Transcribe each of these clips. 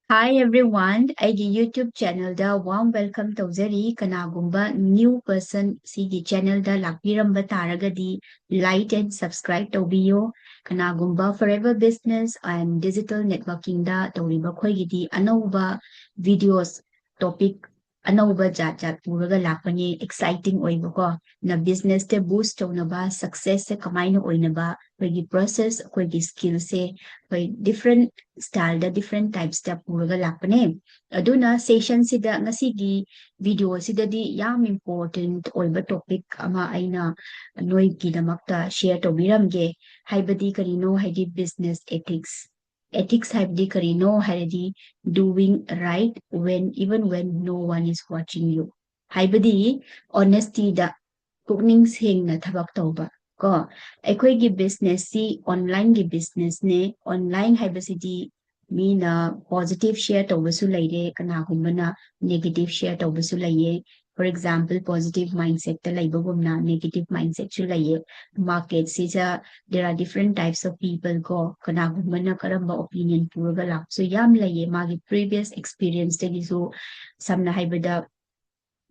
Hi everyone, aigi YouTube channel da warm welcome tawjari kanagumba new person sigi channel da lakbiramba taragadi like and subscribe tawbiyo kanagumba forever business and digital networking da tawriba khoigidi anauba videos topic anauba jat puraga lakpani exciting oiba na business te boost tawnaba success se kamaina oinaba khoigi process khoigi skill se khoi different style da different types da puraga lakpane aduna session sida ngasigi video sida di yam important oiba topic ama aina noi ki damakta share tobiramge haibadi karino haidi business ethics haibdi karino haidi doing right even when no one is watching you haibadi honesty da pukning sengna thabak tawba ko aikoigi business si online gi business ne online haibasidi mina positive share tawbasu laire kana gumbana negative share tawbasu laye for example positive mindset ta laibagumna negative mindset chu laye market si there are different types of people ko kana gumbana karamba opinion puraga la so yam laye magi previous experience te gisu samna haibada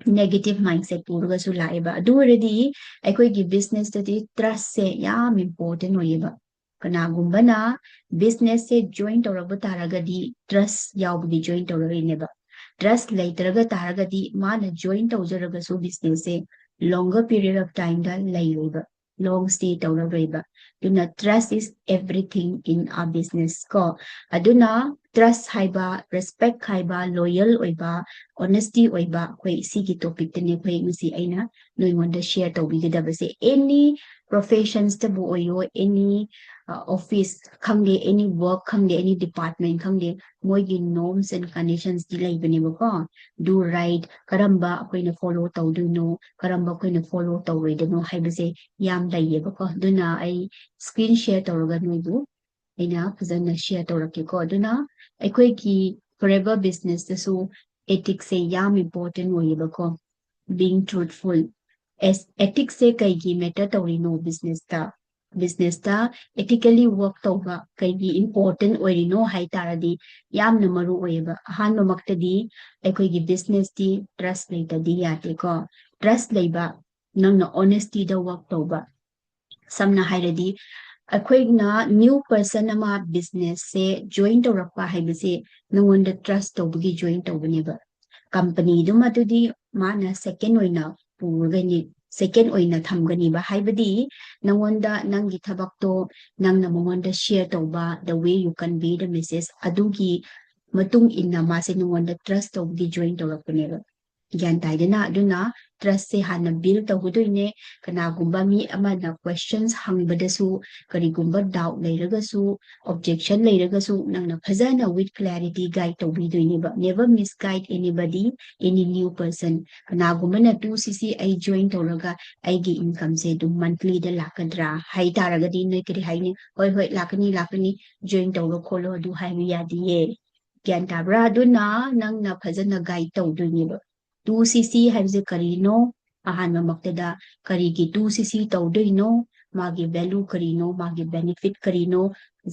negative mindset puraga su laiba adu already aikoigi business tadi trust se yam important oiba kana gumbana business se join tawrabu taragadi trust yaubdi join tawrarineba trust laitaraga taragadi mana join tawjaraga su business se longer period of time da laiba long stay tawraiba duna trust is everything in our business ko aduna trust haiba respect haiba loyal oiba honesty oiba khoi sigi topic tene khoi ngsi aina noingonda share tawbigidabase any professions tabu oyo any office khangge any work khangge any department khangge moigi norms and conditions di laibane ko do right karamba akoina follow tawduno karamba akoina follow tawredano haibase yam laiyeba ko duna ai screen share tawraga noibu aina phajana share tawrake ko duna aikoigi forever business tasu ethics se yam important oiba ko being truthful as ethics se kaigi matter tawrino business ta ethically work tawba kaigi important oirino haitaradi yamna maru oiba hanno maktadi aikoigi business ti trust leitadi yate ko trust leiba nangna honesty da work tawba samna hairadi akoigna new person ama business se join tawrakpa haibase nangonda trust tawbagi join tawbaneba company duma tudi mana second oina purgani second oina thamgani ba haibadi nangonda nangi thabakto nangna mongonda share tawba the way you convey the message adugi matung inna mase nangonda trust tawbagi join tawrakpaneba gyan taidena aduna trust se hana build tawgudoine kana gumba mi amana questions hangbadasu karigumba doubt leiragasu objection leiragasu nangna phajana with clarity guide tawbidoine ba never misguide anybody any new person kana gumba na 2cc ai join tawraga aigi income se du monthly da lakadra hai taragadi noi kri haini hoi lakani join tawro kholo du haibi yadiye gyan tabra aduna nangna phajana guide tawdoine ba 2cc haibse karino ahanma maktada karigi 2cc tawdoino magi value karino magi benefit karino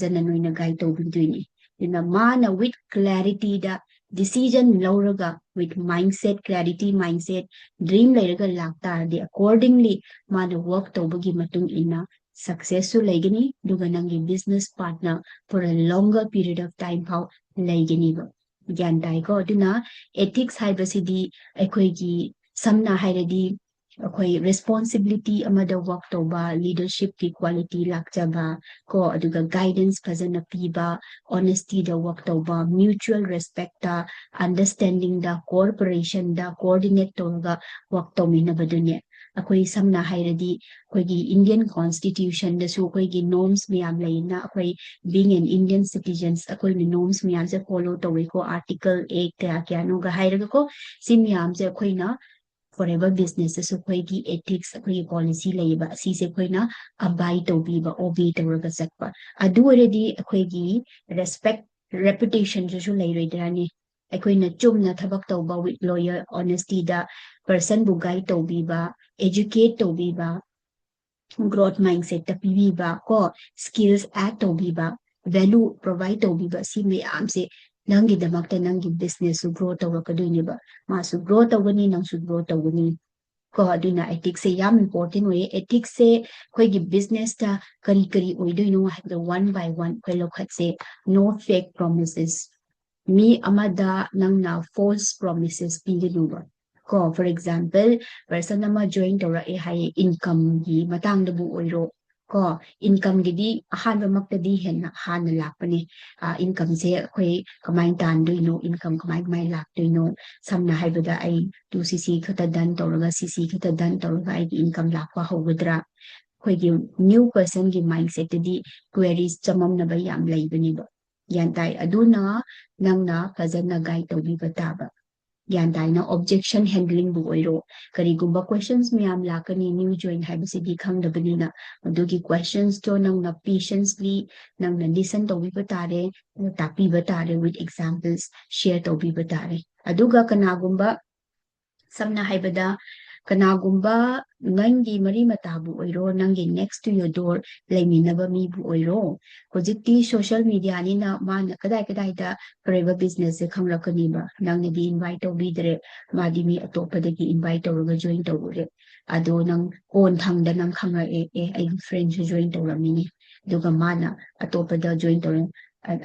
jana noina guide tawbinduini ina mana with clarity da decision lauraga with mindset clarity mindset dream lairaga lakta de accordingly mana work tawbagi matung ina successful laigani duga nangi business partner for a longer period of time how laigani ba gyan dai ko aduna ethics haibasidi aikoigi samna hairadi akoi responsibility amada work tawba leadership ki quality lakjaba ko aduga guidance phajana piba honesty da work tawba mutual respect da understanding da cooperation da coordinate tawga work tawmina badunya akoi samna hairadi akoigi Indian constitution da su akoigi norms miyam laina akoi being an Indian citizens akoi norms miyam se follow tawi ko article 8 ta kyano ga hairaga ko si miyam se akoi na forever business su akoigi ethics akoi policy laiba si se akoi na abide tawbiba obey tawraga sakpa adu already akoigi respect reputation su lairoidrani akoina chumna thabak tawba with lawyer honesty da person bu guide tawbiba educate tawbiba growth mindset ta pibiba ko skills add tawbiba value provide tawbiba si me amse ꯅꯪꯒꯤꯗꯃꯛꯇ ꯅꯪꯒꯤ ꯕꯤꯖꯤꯅꯦꯁꯁꯨ grow ꯇꯧꯔꯛꯀꯗꯣꯏꯅꯦꯕ ꯃꯥꯁꯨ grow ꯇꯧꯒꯅꯤ ꯅꯪꯁꯨ grow ꯇꯧꯒꯅꯤ ꯀꯣ ꯑꯗꯨꯅ ethics ꯁꯦ ꯌꯥꯝ important ꯑꯣꯏꯌꯦ ethics ꯁꯦ ꯑꯩꯈꯣꯏꯒꯤ ꯕꯤꯖꯤꯅꯦꯁꯇ ꯀꯔꯤ ꯑꯣꯏꯗꯣꯏꯅꯣ ꯍꯥꯏꯕꯗꯣ one by one ꯑꯩꯈꯣꯏ ꯂꯧꯈꯠꯁꯦ no fake promises ꯃꯤ ꯑꯃꯗ ꯅꯪꯅ false promises ꯄꯤꯒꯅꯨꯕ ꯀꯣ for example person ꯑꯃ join ꯇꯧꯔꯛꯑꯦ ꯍꯥꯏꯌꯦ income ꯒꯤ ꯃꯇꯥꯡꯗꯕꯨ ꯑꯣꯏꯔꯣ ꯀꯣ income ꯒꯤꯗꯤ ꯑꯍꯥꯟꯕꯃꯛꯇꯗꯤ ꯍꯥꯟꯅ ꯂꯥꯛꯄꯅꯦ income ꯁꯦ ꯑꯩꯈꯣꯏ ꯀꯃꯥꯏꯅ ꯇꯥꯟꯗꯣꯏꯅꯣ income ꯀꯃꯥꯏ ꯂꯥꯛꯇꯣꯏꯅꯣ ꯁꯝꯅ ꯍꯥꯏꯕꯗ ꯑꯩ 2cc ꯈꯛꯇ ꯗꯟ ꯇꯧꯔꯒ cc ꯈꯛꯇ ꯗꯟ ꯇꯧꯔꯒ ꯑꯩꯒꯤ income ꯂꯥꯛꯄ ꯍꯧꯒꯗ꯭ꯔꯥ ꯑꯩꯈꯣꯏꯒꯤ new personꯒꯤ mindsetꯇꯗꯤ queries ꯆꯃꯝꯅꯕ ꯌꯥꯝ ꯂꯩꯕꯅꯦꯕ ꯒ꯭ꯌꯥꯟ ꯇꯥꯏ ꯑꯗꯨꯅ ꯅꯪꯅ ꯐꯖꯅ guide ꯇꯧꯕꯤꯕ ꯇꯥꯕ ꯒ꯭ꯌꯥꯟ ꯇꯥꯏꯅ objection handlingꯕꯨ ꯑꯣꯏꯔꯣ ꯀꯔꯤꯒꯨꯝꯕ questions ꯃꯌꯥꯝ ꯂꯥꯛꯀꯅꯤ new join ꯍꯥꯏꯕꯁꯤꯗꯤ ꯈꯪꯗꯕꯅꯤꯅ ꯑꯗꯨꯒꯤ questionsꯇꯣ ꯅꯪꯅ patiently ꯅꯪꯅ listen ꯇꯧꯕꯤꯕ ꯇꯥꯔꯦ ꯇꯥꯛꯄꯤꯕ ꯇꯥꯔꯦ with examples share ꯇꯧꯕꯤꯕ ꯇꯥꯔꯦ ꯑꯗꯨꯒ ꯀꯅꯥꯒꯨꯝꯕ ꯁꯝꯅ ꯍꯥꯏꯕꯗ ꯀꯅꯥꯒꯨꯝꯕ ꯅꯪꯒꯤ ꯃꯔꯤ ꯃꯇꯥꯕꯨ ꯑꯣꯏꯔꯣ ꯅꯪꯒꯤ next to your door ꯂꯩꯃꯤꯟꯅꯕ ꯃꯤꯕꯨ ꯑꯣꯏꯔꯣ ꯍꯧꯖꯤꯛꯇꯤ social mediaꯅꯤꯅ ꯃꯥꯅ ꯀꯗꯥꯏꯗ ꯐꯔꯦꯕ ꯕꯤꯖꯤꯅꯦꯁꯁꯦ ꯈꯪꯂꯛꯀꯅꯤꯕ ꯅꯪꯅꯗꯤ invite ꯇꯧꯕꯤꯗ꯭ꯔꯦ ꯃꯥꯗꯤ ꯃꯤ ꯑꯇꯣꯞꯄꯗꯒꯤ invite ꯇꯧꯔꯒ join ꯇꯧꯔꯦ ꯑꯗꯣ ꯅꯪ ꯀꯣꯟꯊꯪꯗ ꯅꯪ ꯈꯪꯉꯛꯑꯦ ꯑꯩꯒꯤ ꯐ꯭ꯔꯦꯟꯁꯨ join ꯇꯧꯔꯝꯃꯤꯅꯤ ꯑꯗꯨꯒ ꯃꯥꯅ ꯑꯇꯣꯞꯄꯗ join ꯇꯧꯔꯦ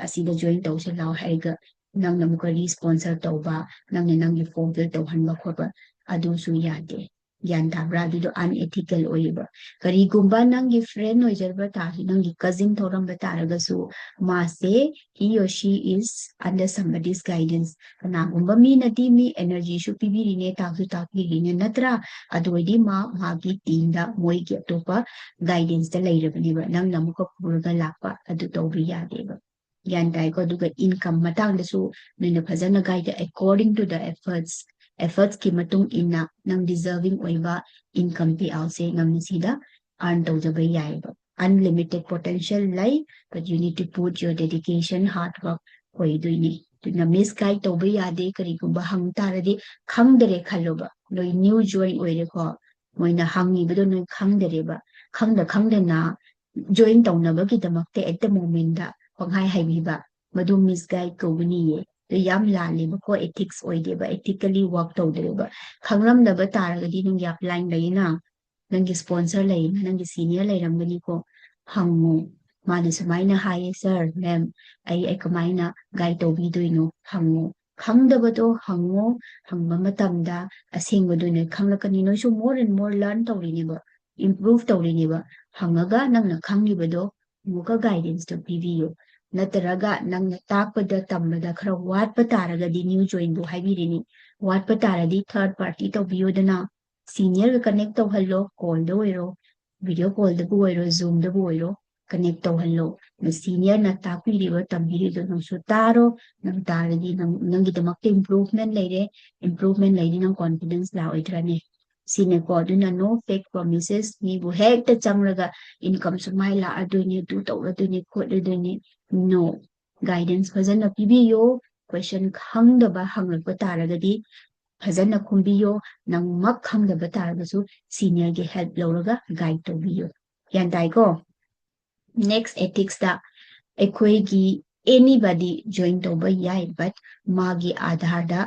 ꯑꯁꯤꯗ join ꯇꯧꯁꯦ ꯂꯥꯎ ꯍꯥꯏꯔꯒ ꯅꯪꯅ ꯑꯃꯨꯛꯀ ꯔꯤꯁꯄꯣꯟꯁꯔ ꯇꯧꯕ ꯅꯪꯅ ꯅꯪꯒꯤ ꯐꯣꯜꯗꯔ ꯇꯧꯍꯟꯕ ꯈꯣꯠꯄ ꯑꯗꯨꯁꯨ ꯌꯥꯗꯦ ꯒ꯭ꯌꯥꯟ ꯇꯥꯕ꯭ꯔꯥ ꯑꯗꯨꯗꯣ unethical ꯑꯣꯏꯌꯦꯕ ꯀꯔꯤꯒꯨꯝꯕ ꯅꯪꯒꯤ ꯐ꯭ꯔꯦꯟ ꯑꯣꯏꯖꯔꯕ ꯇꯥꯔꯁꯨ ꯅꯪꯒꯤ cousin ꯊꯧꯔꯝꯕ ꯇꯥꯔꯒꯁꯨ ꯃꯥꯁꯦ he or she is under somebody's guidance ꯀꯅꯥꯒꯨꯝꯕ ꯃꯤꯅꯗꯤ ꯃꯤ energyꯁꯨ ꯄꯤꯕꯤꯔꯤꯅꯦ ꯇꯥꯛꯁꯨ ꯇꯥꯛꯄꯤꯔꯤꯅꯦ ꯅꯠꯇ꯭ꯔꯥ ꯑꯗꯨ ꯑꯣꯏꯗꯤ ꯃꯥꯒꯤ ꯇꯤꯝꯗ ꯃꯣꯏꯒꯤ ꯑꯇꯣꯞꯄ guidance ꯂꯩꯔꯕꯅꯦꯕ ꯅꯪꯅ ꯑꯃꯨꯛꯀ ꯄꯨꯔꯒ ꯂꯥꯛꯄ ꯑꯗꯨ ꯇꯧꯕ ꯌꯥꯗꯦꯕ ꯒ꯭ꯌꯥꯟ ꯇꯥꯏꯀꯣ ꯑꯗꯨꯒ income ꯃꯇꯥꯡꯗꯁꯨ ꯅꯣꯏꯅ ꯐꯖꯅ guide according to the efforts ꯀꯤ ꯃꯇꯨꯡ ꯏꯟꯅ ꯅꯪ deserving ꯑꯣꯏꯕ income payoutꯁꯦ ꯅꯪꯅ ꯁꯤꯗ earn ꯇꯧꯖꯕ ꯌꯥꯏꯕ unlimited potential ꯂꯩ but you need to put your dedication hard work ꯑꯣꯏꯗꯣꯏꯅꯤ ꯑꯗꯨꯅ misguide ꯇꯧꯕ ꯌꯥꯗꯦ ꯀꯔꯤꯒꯨꯝꯕ ꯍꯪ ꯇꯥꯔꯗꯤ ꯈꯪꯗꯔꯦ ꯈꯜꯂꯣꯕ ꯅꯣꯏ new join ꯑꯣꯏꯔꯦꯀꯣ ꯃꯣꯏꯅ ꯍꯪꯉꯤꯕꯗꯣ ꯅꯣꯏ ꯈꯪꯗꯔꯦꯕ ꯈꯪꯗꯅ join ꯇꯧꯅꯕꯒꯤꯗꯃꯛꯇ at the momentꯗ ꯄꯪꯍꯥꯏ ꯍꯥꯏꯕꯤꯕ ꯃꯗꯨ misguide ꯀꯧꯒꯅꯤꯌꯦ ꯌꯥꯝ ꯂꯥꯜꯂꯦꯕꯀꯣ ethics ꯑꯣꯏꯗꯦꯕ ethically work ꯇꯧꯗꯦꯕ ꯈꯪꯂꯝꯗꯕ ꯇꯥꯔꯒꯗꯤ ꯅꯪꯒꯤ upline ꯂꯩꯅ ꯅꯪꯒꯤ sponsor ꯂꯩꯅ ꯅꯪꯒꯤ senior ꯂꯩꯔꯝꯒꯅꯤꯀꯣ ꯍꯪꯉꯨ ꯃꯥꯅ ꯁꯨꯃꯥꯏꯅ ꯍꯥꯏꯌꯦ sir ma'am ꯑꯩ ꯀꯃꯥꯏꯅ guide ꯇꯧꯕꯤꯗꯣꯏꯅꯣ ꯍꯪꯉꯨ ꯈꯪꯗꯕꯗꯣ ꯍꯪꯕ ꯃꯇꯝꯗ ꯑꯁꯦꯡꯕꯗꯣ ꯅꯣꯏ ꯈꯪꯂꯛꯀꯅꯤ ꯅꯣꯏꯁꯨ more and more learn ꯇꯧꯔꯤꯅꯦꯕ improve ꯇꯧꯔꯤꯅꯦꯕ ꯍꯪꯉꯒ ꯅꯪꯅ ꯈꯪꯂꯤꯕꯗꯣ ꯑꯃꯨꯛꯀ guidance ꯄꯤꯕꯤꯌꯨ ꯅꯠꯇ꯭ꯔꯒ ꯅꯪꯅ ꯇꯥꯛꯄꯗ ꯇꯝꯕꯗ ꯈꯔ ꯋꯥꯠꯄ ꯇꯥꯔꯒꯗꯤ new joinꯕꯨ ꯍꯥꯏꯕꯤꯔꯤꯅꯤ ꯋꯥꯠꯄ ꯇꯥꯔꯗꯤ third party ꯇꯧꯕꯤꯌꯣꯗꯅ seniorꯒ connect ꯇꯧꯍꯜꯂꯣ ꯀꯣꯜꯗ ꯑꯣꯏꯔꯣ video callꯗꯕꯨ ꯑꯣꯏꯔꯣ zoomꯗꯕꯨ ꯑꯣꯏꯔꯣ connect ꯇꯧꯍꯜꯂꯣ seniorꯅ ꯇꯥꯛꯄꯤꯔꯤꯕ ꯇꯝꯕꯤꯔꯤꯗꯣ ꯅꯪꯁꯨ ꯇꯥꯔꯣ ꯅꯪ ꯇꯥꯔꯗꯤ ꯅꯪꯒꯤꯗꯃꯛꯇ improvement ꯂꯩꯔꯤ ꯅꯪ confidence ꯂꯥꯛꯑꯣꯏꯗ꯭ꯔꯅꯦ ꯁꯤꯅꯦꯀꯣ ꯑꯗꯨꯅ no fake promises ꯃꯤꯕꯨ ꯍꯦꯛꯇ ꯆꯪꯂꯒ income ꯁꯨꯃꯥꯏ ꯂꯥꯛꯑꯗꯣꯏꯅꯤ ꯑꯗꯨ ꯇꯧꯔꯗꯣꯏꯅꯤ ꯈꯣꯠꯂꯗꯣꯏꯅꯤ no guidance ꯐꯖꯅ ꯄꯤꯕꯤꯌꯣ question ꯈꯪꯗꯕ ꯍꯪꯂꯛꯄ ꯇꯥꯔꯒꯗꯤ ꯐꯖꯅ ꯈꯨꯝꯕꯤꯌꯣ ꯅꯪꯃꯛ ꯈꯪꯗꯕ ꯇꯥꯔꯒꯁꯨ seniorꯒꯤ help ꯂꯧꯔꯒ guide ꯇꯧꯕꯤꯌꯣ ꯒ꯭ꯌꯥꯟ ꯇꯥꯏꯀꯣ next ethicsꯇ ꯑꯩꯈꯣꯏꯒꯤ anybody join ꯇꯧꯕ ꯌꯥꯏ but ꯃꯥꯒꯤ आधारꯗ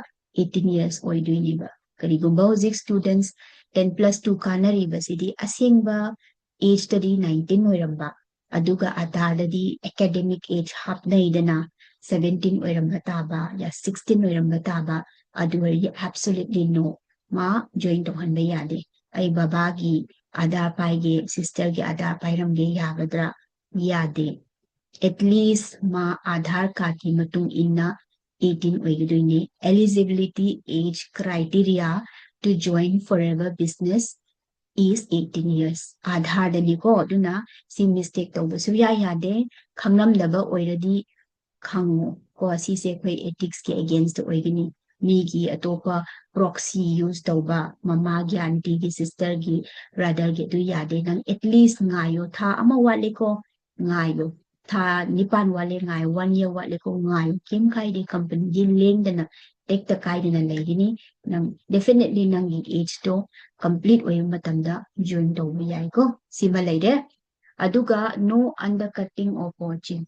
18 years ꯑꯣꯏꯗꯣꯏꯅꯦꯕ ꯀꯔꯤꯒꯨꯝꯕ ꯍꯧꯖꯤꯛ students 10+2 ꯀꯥꯟꯅꯔꯤꯕꯁꯤꯗꯤ ꯑꯁꯦꯡꯕ ageꯇꯗꯤ 19 ꯑꯣꯏꯔꯝꯕ ꯑꯗꯨꯒ आधारꯗꯗꯤ academic age ꯍꯥꯞꯅꯩꯗꯅ 17 ꯑꯣꯏꯔꯝꯕ ꯇꯥꯕ ꯌꯥ 16 ꯑꯣꯏꯔꯝꯕ ꯇꯥꯕ ꯑꯗꯨ ꯑꯣꯏꯔꯗꯤ absolutely no ꯃꯥ join ꯇꯧꯍꯟꯕ ꯌꯥꯗꯦ ꯑꯩ ꯕꯕꯥꯒꯤ आधार पाइगे sisterꯒꯤ आधार पाइरमगे यागद्रा यादे at least मा आधार कार्ड की मतुंग इन्ना 18 ओइगदुइने eligibility age criteria to join forever business is 18 years Aadhaar दनिको अदुना C mistake तौबसु यादे खंगलमदबा ओइरदी खंगो को असीसे कोई ethics के against ओइगनी मीगी अतोपा proxy use तौबा ममागी आंटी की sister की brother की दु यादे नंग at least ngayo था अमा वाले को ngayo था निपान वाले ngayo 1 year वाले को ngayo किम खाइदे company जी लेंदना टेक ता काइदना लेगिनी नंग definitely नंगी age तो complete ओइ मतंदा join तौबा याइको सिमा लेदे अदुगा no undercutting or poaching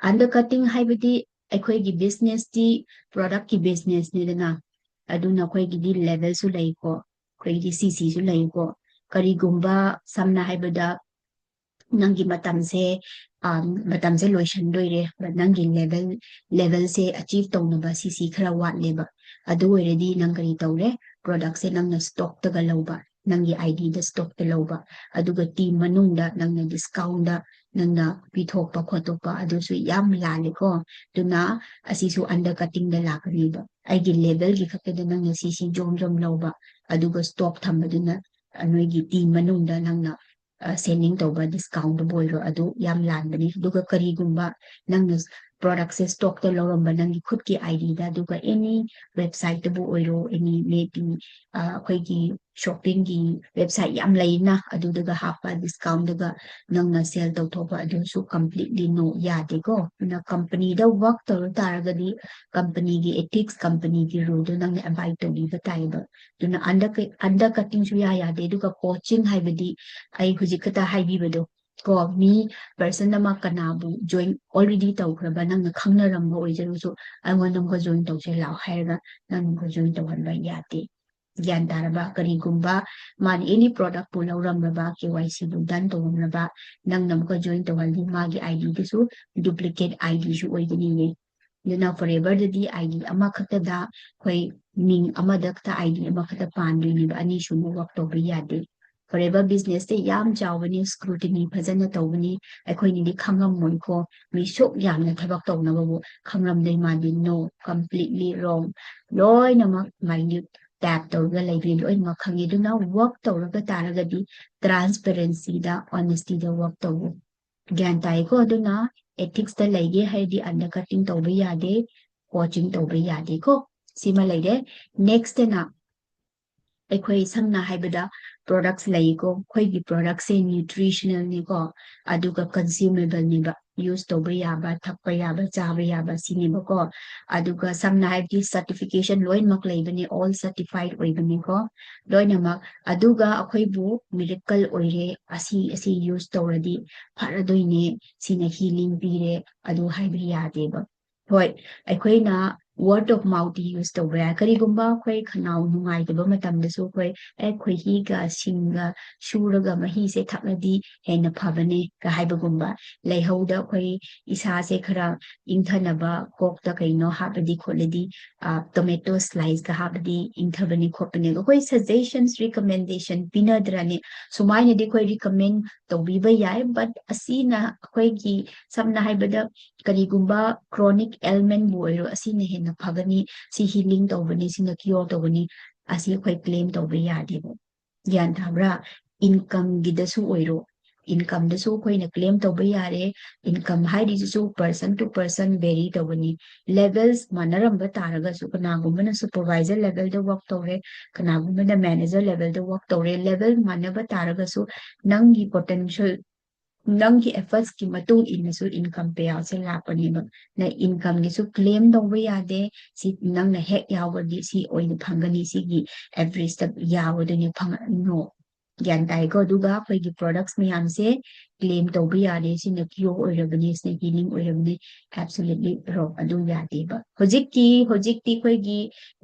undercutting हाइबदी ꯑꯩꯈꯣꯏꯒꯤ ꯕꯤꯖꯤꯅꯦꯁꯇꯤ ꯄ꯭ꯔꯣꯗꯛꯀꯤ ꯕꯤꯖꯤꯅꯦꯁꯅꯤꯗꯅ ꯑꯗꯨꯅ ꯑꯩꯈꯣꯏꯒꯤꯗꯤ ꯂꯦꯚꯦꯜꯁꯨ ꯂꯩꯀꯣ ꯑꯩꯈꯣꯏꯒꯤꯗꯤ CCꯁꯨ ꯂꯩꯀꯣ ꯀꯔꯤꯒꯨꯝꯕ ꯁꯝꯅ ꯍꯥꯏꯕꯗ ꯅꯪꯒꯤ ꯃꯇꯝꯁꯦ ꯂꯣꯏꯁꯟꯗꯣꯏꯔꯦ ꯅꯪꯒꯤ ꯂꯦꯚꯦꯜꯁꯦ ꯑꯆꯤꯚ ꯇꯧꯅꯕ CC ꯈꯔ ꯋꯥꯠꯂꯦꯕ ꯑꯗꯨ ꯑꯣꯏꯔꯗꯤ ꯅꯪ ꯀꯔꯤ ꯇꯧꯔꯦ ꯄ꯭ꯔꯣꯗꯛꯁꯦ ꯅꯪꯅ ꯁ꯭ꯇꯣꯛꯇꯒ ꯂꯧꯕ ꯅꯪꯒꯤ IDꯗ ꯁ꯭ꯇꯣꯛꯇ ꯂꯧꯕ ꯑꯗꯨꯒ ꯇꯤꯝ ꯃꯅꯨꯡꯗ ꯅꯪꯅ ꯗꯤꯁꯀꯥꯎꯟꯗ ꯅꯪꯅ ꯄꯤꯊꯣꯛꯄ ꯈꯣꯠꯇꯣꯛꯄ ꯑꯗꯨꯁꯨ ꯌꯥꯝ ꯂꯥꯜꯂꯦꯀꯣ ꯑꯗꯨꯅ ꯑꯁꯤꯁꯨ ꯑꯟꯗꯔꯀꯠꯇꯤꯡꯗ ꯂꯥꯛꯀꯅꯤꯕ ꯑꯩꯒꯤ ꯂꯦꯚꯦꯜꯒꯤ ꯈꯛꯇꯗ ꯅꯪꯅ CC ꯖꯣꯝ ꯂꯧꯕ ꯑꯗꯨꯒ ꯁ꯭ꯇꯣꯛ ꯊꯝꯕꯗꯨꯅ ꯅꯣꯏꯒꯤ ꯇꯤꯝ ꯃꯅꯨꯡꯗ ꯅꯪꯅ ꯁꯦꯟꯅꯤꯡ ꯇꯧꯕ ꯗꯤꯁꯀꯥꯎꯟꯇꯕꯨ ꯑꯣꯏꯔꯣ ꯑꯗꯨ ꯌꯥꯝ ꯂꯥꯟꯕꯅꯤ ꯑꯗꯨꯒ ꯀꯔꯤꯒꯨꯝꯕ ꯅꯪꯅ ꯄ꯭ꯔꯣꯗꯛꯁꯦ ꯁ꯭ꯇꯣꯛꯇ ꯂꯧꯔꯝꯕ ꯅꯪꯒꯤ ꯈꯨꯠꯀꯤ IDꯗ ꯑꯗꯨꯒ ꯑꯦꯅꯤ ꯋꯦꯕꯁꯥꯏꯠꯇꯕꯨ ꯑꯣꯏꯔꯣ ꯑꯦꯅꯤ ꯃꯦꯕꯤ ꯑꯩꯈꯣꯏꯒꯤ ꯁꯣꯞꯄꯤꯡꯒꯤ ꯋꯦꯕꯁꯥꯏꯠ ꯌꯥꯝ ꯂꯩꯅ ꯑꯗꯨꯗꯒ ꯍꯥꯞꯄ ꯗꯤꯁꯀꯥꯎꯟꯇꯒ ꯅꯪꯅ ꯁꯦꯜ ꯇꯧꯊꯣꯛꯄ ꯑꯗꯨꯁꯨ ꯀꯝꯄ꯭ꯂꯤꯠꯂꯤ ꯅꯣ ꯌꯥꯗꯦꯀꯣ ꯑꯗꯨꯅ ꯀꯝꯄꯅꯤꯗ ꯋꯥꯔꯛ ꯇꯧꯔ ꯇꯥꯔꯒꯗꯤ ꯀꯝꯄꯅꯤꯒꯤ ꯑꯦꯊꯤꯛꯁ ꯀꯝꯄꯅꯤꯒꯤ ꯔꯨꯜꯗꯨ ꯅꯪꯅ ꯑꯦꯕꯥꯏꯗ ꯇꯧꯕꯤꯕ ꯇꯥꯏꯕ ꯑꯗꯨꯅ ꯑꯟꯗꯔꯀꯠꯇꯤꯡꯁꯨ ꯌꯥꯗꯦ ꯑꯗꯨꯒ ꯄꯣꯆꯤꯡ ꯍꯥꯏꯕꯗꯤ ꯑꯩ ꯍꯧꯖꯤꯛ ꯈꯛꯇ ꯍꯥꯏꯕꯤꯕꯗꯣ ꯀꯣ ꯃꯤ ꯄꯔꯁꯟ ꯑꯃ ꯀꯅꯥꯕꯨ ꯖꯣꯏꯟ ꯑꯣꯜꯔꯦꯗꯤ ꯇꯧꯈ꯭ꯔꯕ ꯅꯪꯅ ꯈꯪꯅꯔꯝꯕ ꯑꯣꯏꯖꯔꯁꯨ ꯑꯩꯉꯣꯟꯗ ꯑꯃꯨꯛꯀ ꯖꯣꯏꯟ ꯇꯧꯁꯦ ꯂꯥꯛꯑꯣ ꯍꯥꯏꯔꯒ ꯅꯪ ꯑꯃꯨꯛꯀ ꯖꯣꯏꯟ ꯇꯧꯍꯟꯕ ꯌꯥꯗꯦ ꯒ꯭ꯌꯥꯟ ꯇꯥꯔꯕ ꯀꯔꯤꯒꯨꯝꯕ ꯃꯥꯅ ꯑꯦꯅꯤ ꯄ꯭ꯔꯣꯗꯛꯄꯨ ꯂꯧꯔꯝꯂꯕ KYCꯕꯨ ꯗꯟ ꯇꯧꯔꯝꯂꯕ ꯅꯪꯅ ꯑꯃꯨꯛꯀ ꯖꯣꯏꯟ ꯇꯧꯍꯜꯂꯤ ꯃꯥꯒꯤ IDꯗꯨꯁꯨ ꯗꯨꯄ꯭ꯂꯤꯀꯦꯠ IDꯁꯨ ꯑꯣꯏꯒꯅꯤꯌꯦ ꯑꯗꯨꯅ ꯐꯣꯔꯑꯦꯚꯔꯗꯗꯤ ID ꯑꯃꯈꯛꯇꯗ ꯑꯩꯈꯣꯏ ꯃꯤꯡ ꯑꯃꯗ ꯈꯛꯇ ID ꯑꯃꯈꯛꯇ ꯄꯥꯟꯗꯣꯏꯅꯦꯕ ꯑꯅꯤꯁꯨꯅ ꯋꯥꯔꯛ ꯇꯧꯕ ꯌꯥꯗꯦ ꯐꯣꯔꯑꯦꯚꯔ ꯕꯤꯖꯤꯅꯦꯁꯁꯦ ꯌꯥꯝ ꯆꯥꯎꯕꯅꯤ ꯁ꯭ꯀ꯭ꯔꯨꯇꯤꯅꯤ ꯐꯖꯅ ꯇꯧꯕꯅꯤ ꯑꯩꯈꯣꯏꯅꯗꯤ ꯈꯪꯉꯝꯃꯣꯏꯀꯣ ꯃꯤ ꯁꯨꯛ ꯌꯥꯝꯅ ꯊꯕꯛ ꯇꯧꯅꯕꯕꯨ ꯈꯪꯔꯝꯗꯣꯏ ꯃꯥꯗꯤ ꯅꯣ ꯀꯝꯄ꯭ꯂꯤꯠꯂꯤ ꯔꯣꯡ ꯂꯣꯏꯅꯃꯛ ꯃꯥꯏꯟꯌꯨꯠ ꯇꯦꯞ ꯇꯧꯔꯒ ꯂꯩꯕꯅꯤ ꯂꯣꯏꯅꯃꯛ ꯈꯪꯉꯤ ꯑꯗꯨꯅ ꯋꯥꯔꯛ ꯇꯧꯔꯒ ꯇꯥꯔꯒꯗꯤ ꯇ꯭ꯔꯥꯟꯁꯄꯦꯔꯦꯟꯁꯤꯗ ꯑꯣꯅꯦꯁꯇꯤꯗ ꯋꯥꯔꯛ ꯇꯧꯋꯣ ꯒ꯭ꯌꯥꯟ ꯇꯥꯏꯀꯣ ꯑꯗꯨꯅ ꯑꯦꯊꯤꯛꯁꯇ ꯂꯩꯒꯦ ꯍꯥꯏꯔꯗꯤ ꯑꯟꯗꯔꯀꯠꯇꯤꯡ ꯇꯧꯕ ꯌꯥꯗꯦ ꯀꯣꯆꯤꯡ ꯇꯧꯕ ꯌꯥꯗꯦꯀꯣ ꯁꯤꯃ ꯂꯩꯔꯦ ꯅꯦꯛꯁꯇꯅ ꯑꯩꯈꯣꯏ ꯁꯝꯅ ꯍꯥꯏꯕꯗ ꯄ꯭ꯔꯣꯗꯛꯁ ꯂꯩꯀꯣ ꯑꯩꯈꯣꯏꯒꯤ ꯄ꯭ꯔꯣꯗꯛꯁꯦ ꯅ꯭ꯌꯨꯇ꯭ꯔꯤꯁꯅꯦꯜꯅꯤꯀꯣ ꯑꯗꯨꯒ ꯀꯟꯁ꯭ꯌꯨꯃꯦꯕꯜꯅꯦꯕ ꯌꯨꯁ ꯇꯧꯕ ꯌꯥꯕ ꯊꯛꯄ ꯌꯥꯕ ꯆꯥꯕ ꯌꯥꯕ ꯁꯤꯅꯦꯕꯀꯣ ꯑꯗꯨꯒ ꯁꯝꯅ ꯍꯥꯏꯕꯗꯤ ꯁꯔꯇꯤꯐꯤꯀꯦꯁꯟ ꯂꯣꯏꯅꯃꯛ ꯂꯩꯕꯅꯤ ꯑꯣꯜ ꯁꯔꯇꯤꯐꯥꯏഡ് ꯑꯣꯏꯕꯅꯤꯀꯣ ꯂꯣꯏꯅꯃꯛ ꯑꯗꯨꯒ ꯑꯩꯈꯣꯏꯕꯨ ꯃꯤꯔꯦꯀꯜ ꯑꯣꯏꯔꯦ ꯑꯁꯤ ꯌꯨꯁ ꯇꯧꯔꯗꯤ ꯐꯔꯗꯣꯏꯅꯦ ꯁꯤꯅ ꯍꯤꯂꯤꯡ ꯄꯤꯔꯦ ꯑꯗꯨ ꯍꯥꯏꯕ ꯌꯥꯗꯦꯕ ꯍꯣꯏ ꯑꯩꯈꯣꯏꯅ ꯋꯥꯔꯗ ꯑꯣꯐ ꯃꯥꯎꯊ ꯌꯨꯁ ꯇꯧꯕ ꯌꯥꯏ ꯀꯔꯤꯒꯨꯝꯕ ꯑꯩꯈꯣꯏ ꯈꯅꯥꯎ ꯅꯨꯡꯉꯥꯏꯇꯕ ꯃꯇꯝꯗꯁꯨ ꯑꯩꯈꯣꯏ ꯈꯣꯏꯍꯤꯒ ꯁꯤꯡꯒ ꯁꯨꯔꯒ ꯃꯍꯤꯁꯦ ꯊꯛꯂꯗꯤ ꯍꯦꯟꯅ ꯐꯕꯅꯦ ꯀ ꯍꯥꯏꯕꯒꯨꯝꯕ ꯂꯩꯍꯧꯗ ꯑꯩꯈꯣꯏ ꯏꯁꯥꯁꯦ ꯈꯔ ꯏꯪꯊꯅꯕ ꯀꯣꯛꯇ ꯀꯩꯅꯣ ꯍꯥꯞꯂꯗꯤ ꯈꯣꯠꯂꯗꯤ ꯇꯣꯃꯦꯇꯣ ꯁ꯭ꯂꯥꯏꯁꯀ ꯍꯥꯞꯂꯗꯤ ꯏꯪꯊꯕꯅꯤ ꯈꯣꯠꯄꯅꯦ ꯑꯩꯈꯣꯏ ꯁꯖꯦꯁꯟꯁ ꯔꯤꯀꯃꯦꯟꯗꯦꯁꯟ ꯄꯤꯅꯗ꯭ꯔꯅꯤ ꯁꯨꯃꯥꯏꯅꯗꯤ ꯑꯩꯈꯣꯏ ꯔꯤꯀꯃꯦꯟ ꯇꯧꯕꯤꯕ ꯌꯥꯏ ꯕꯠ ꯑꯁꯤꯅ ꯑꯩꯈꯣꯏꯒꯤ ꯁꯝꯅ ꯍꯥꯏꯕꯗ ꯀꯔꯤꯒꯨꯝꯕ ꯀ꯭ꯔꯣꯅꯤꯛ ꯑꯦꯜꯃꯦꯟꯕꯨ ꯑꯣꯏꯔꯣ ꯑꯁꯤꯅ ꯍꯦꯟꯅ ꯐꯒꯅꯤ ꯁꯤ ꯍꯤꯂꯤꯡ ꯇꯧꯕꯅꯤ ꯁꯤꯅ ꯀ꯭ꯌꯣꯔ ꯇꯧꯒꯅꯤ ꯑꯁꯤ ꯑꯩꯈꯣꯏ ꯀ꯭ꯂꯦꯝ ꯇꯧꯕ ꯌꯥꯗꯦꯕ ꯒ꯭ꯌꯥꯟ ꯇꯥꯕ꯭ꯔꯥ ꯏꯟꯀꯝꯒꯤꯗꯁꯨ ꯑꯣꯏꯔꯣ ꯏꯟꯀꯝꯗꯁꯨ ꯑꯩꯈꯣꯏꯅ ꯀ꯭ꯂꯦꯝ ꯇꯧꯕ ꯌꯥꯔꯦ ꯏꯟꯀꯝ ꯍꯥꯏꯔꯤꯁꯤꯁꯨ ꯄꯔꯁꯟ ꯇꯨ ꯄꯔꯁꯟ ꯚꯦꯔꯤ ꯇꯧꯕꯅꯤ ꯂꯦꯚꯦꯜꯁ ꯃꯥꯟꯅꯔꯝꯕ ꯇꯥꯔꯒꯁꯨ ꯀꯅꯥꯒꯨꯝꯕꯅ ꯁꯨꯄꯔꯚꯥꯏꯖꯔ ꯂꯦꯚꯦꯜꯗ ꯋꯥꯔꯛ ꯇꯧꯔꯦ ꯀꯅꯥꯒꯨꯝꯕꯅ ꯃꯦꯅꯦꯖꯔ ꯂꯦꯚꯦꯜꯗ ꯋꯥꯔꯛ ꯇꯧꯔꯦ ꯂꯦꯚꯦꯜ ꯃꯥꯟꯅꯕ ꯇꯥꯔꯒꯁꯨ ꯅꯪꯒꯤ ꯄꯣꯇꯦꯟꯁꯤꯌꯦꯜ ꯅꯪꯒꯤ ꯑꯦꯐꯔꯠꯁꯀꯤ ꯃꯇꯨꯡ ꯏꯟꯅꯁꯨ ꯏꯟꯀꯝ ꯄꯦꯌꯥꯎꯠꯁꯦ ꯂꯥꯛꯄꯅꯦꯕ ꯅ ꯏꯟꯀꯝꯒꯤꯁꯨ ꯀ꯭ꯂꯦꯝ ꯇꯧꯕ ꯌꯥꯗꯦ ꯁꯤ ꯅꯪꯅ ꯍꯦꯛ ꯌꯥꯎꯕꯗꯤ ꯁꯤ ꯑꯣꯏꯅ ꯐꯪꯒꯅꯤ ꯁꯤꯒꯤ ꯑꯦꯚꯔꯦꯖꯇ ꯌꯥꯎꯕꯗꯨꯅꯤ ꯐꯪꯒꯅꯣ ꯒ꯭ꯌꯥꯟ ꯇꯥꯏꯀꯣ ꯑꯗꯨꯒ ꯑꯩꯈꯣꯏꯒꯤ ꯄ꯭ꯔꯣꯗꯛꯁ ꯃꯌꯥꯝꯁꯦ ꯀ꯭ꯂꯦꯝ ꯇꯧꯕ ꯌꯥꯗꯦ ꯁꯤꯅ ꯀ꯭ꯌꯣꯔ ꯑꯣꯏꯔꯕꯅꯤ ꯁꯤꯅ ꯍꯤꯂꯤꯡ ꯑꯣꯏꯔꯕꯅꯤ ꯑꯦꯕꯁꯣꯂꯨꯠꯂꯤ ꯔꯣꯡ ꯑꯗꯨ ꯌꯥꯗꯦꯕ ꯍꯧꯖꯤꯛꯇꯤ ꯑꯩꯈꯣꯏꯒꯤ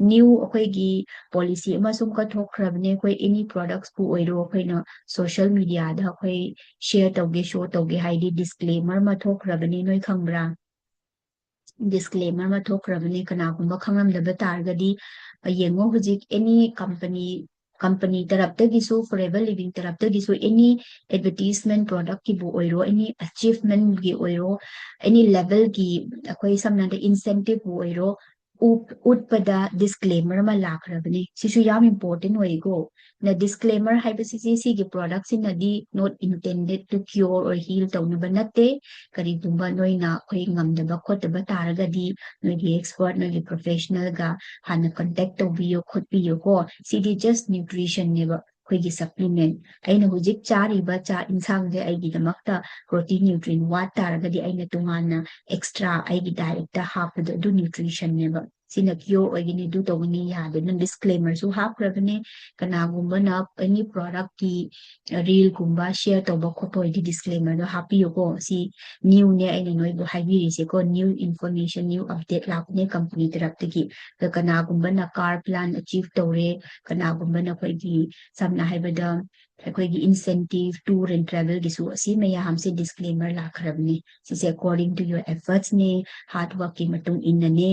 ꯅ꯭ꯌꯨ ꯑꯩꯈꯣꯏꯒꯤ ꯄꯣꯂꯤꯁꯤ ꯑꯃ ꯁꯨꯝ ꯀꯠꯊꯣꯛꯈ꯭ꯔꯕꯅꯦ ꯑꯩꯈꯣꯏ ꯑꯦꯅꯤ ꯄ꯭ꯔꯣꯗꯛꯁꯄꯨ ꯑꯣꯏꯔꯣ ꯑꯩꯈꯣꯏꯅ ꯁꯣꯁꯤꯌꯦꯜ ꯃꯤꯗꯤꯌꯥꯗ ꯑꯩꯈꯣꯏ ꯁꯦꯌꯔ ꯇꯧꯒꯦ ꯁꯣ ꯇꯧꯒꯦ ꯍꯥꯏꯗꯤ ꯗꯤꯁꯀ꯭ꯂꯦꯃꯔ ꯑꯃ ꯊꯣꯛꯈ꯭ꯔꯕꯅꯤ ꯅꯣꯏ ꯈꯪꯕ꯭ꯔꯥ ꯗꯤꯁꯀ꯭ꯂꯦꯃꯔ ꯑꯃ ꯊꯣꯛꯈ꯭ꯔꯕꯅꯤ ꯀꯅꯥꯒꯨꯝꯕ ꯈꯪꯂꯝꯗꯕ ꯇꯥꯔꯒꯗꯤ ꯌꯦꯡꯉꯣ ꯍꯧꯖꯤꯛ ꯑꯦꯅꯤ ꯀꯝꯄꯅꯤ ꯇꯔꯞꯇꯒꯤꯁꯨ ꯐꯣꯔꯑꯦꯚꯔ ꯂꯤꯚꯤꯡ ꯇꯔꯞꯇꯒꯤꯁꯨ ꯑꯦꯅꯤ ꯑꯦꯗꯚꯔꯇꯤꯁꯃꯦꯟ ꯄ꯭ꯔꯣꯗꯛꯀꯤꯕꯨ ꯑꯣꯏꯔꯣ ꯑꯦꯅꯤ ꯑꯆꯤꯚꯃꯦꯟꯒꯤ ꯑꯣꯏꯔꯣ ꯑꯦꯅꯤ ꯂꯦꯚꯦꯜꯒꯤ ꯑꯩꯈꯣꯏ ꯁꯝꯅ ꯍꯥꯏꯔꯕꯗ ꯏꯟꯁꯦꯟꯇꯤꯚꯕꯨ ꯑꯣꯏꯔꯣ ꯎꯠꯄꯗ ꯗꯤꯁꯀ꯭ꯂꯦꯃꯔ ꯑꯃ ꯂꯥꯛꯈ꯭ꯔꯕꯅꯤ ꯁꯤꯁꯨ ꯌꯥꯝ ꯏꯝꯄꯣꯔꯇꯦꯟ ꯑꯣꯏꯀꯣ ꯅ ꯗꯤꯁꯀ꯭ꯂꯦꯃꯔ ꯍꯥꯏꯕꯁꯤꯁꯤ ꯁꯤꯒꯤ ꯄ꯭ꯔꯣꯗꯛꯁꯤꯅꯗꯤ not intended to cure or heal ꯇꯧꯅꯕ ꯅꯠꯇꯦ ꯀꯔꯤꯒꯨꯝꯕ ꯅꯣꯏꯅ ꯑꯩꯈꯣꯏ ꯉꯝꯗꯕ ꯈꯣꯠꯇꯕ ꯇꯥꯔꯒꯗꯤ ꯅꯣꯏꯒꯤ ꯑꯦꯛꯁꯄꯔꯠ ꯅꯣꯏꯒꯤ ꯄ꯭ꯔꯣꯐꯦꯁꯅꯦꯜꯒ ꯍꯥꯟꯅ ꯀꯟꯇꯦꯛ ꯇꯧꯕꯤꯌꯣ ꯈꯣꯠꯄꯤꯌꯣꯀꯣ ꯁꯤꯗꯤ ꯖꯁ ꯅ꯭ꯌꯨꯇ꯭ꯔꯤꯁꯟꯅꯦꯕ ꯑꯩꯈꯣꯏꯒꯤ ꯁꯄ꯭ꯂꯤꯃꯦꯟ ꯑꯩꯅ ꯍꯧꯖꯤꯛ ꯆꯥꯔꯤꯕ ꯆꯥꯛ ꯏꯟꯁꯥꯡꯁꯦ ꯑꯩꯒꯤꯗꯃꯛꯇ ꯄ꯭ꯔꯣꯇꯤꯟ ꯅ꯭ꯌꯨꯇ꯭ꯔꯤꯟ ꯋꯥꯠ ꯇꯥꯔꯒꯗꯤ ꯑꯩꯅ ꯇꯣꯉꯥꯟꯅ ꯑꯦꯛꯁꯇ꯭ꯔꯥ ꯑꯩꯒꯤ ꯗꯥꯏꯠꯇ ꯍꯥꯞꯄꯗꯣ ꯑꯗꯨ ꯅ꯭ꯌꯨꯇ꯭ꯔꯤꯁꯟꯅꯦꯕ sinakyo oigini du togni yade nan disclaimer su haprabane kanagumba na any product ki reel gumba share toba khoto di disclaimer do happy ko si new ne ai noi bo haibiri se ko new information new update lakne company direct ki the kanagumba na car plan achieve tore kanagumba na koi gi samna haibada koi gi incentive tour and travel gi su si mayam se disclaimer lakrabni si se according to your efforts ne hard work ki matung inane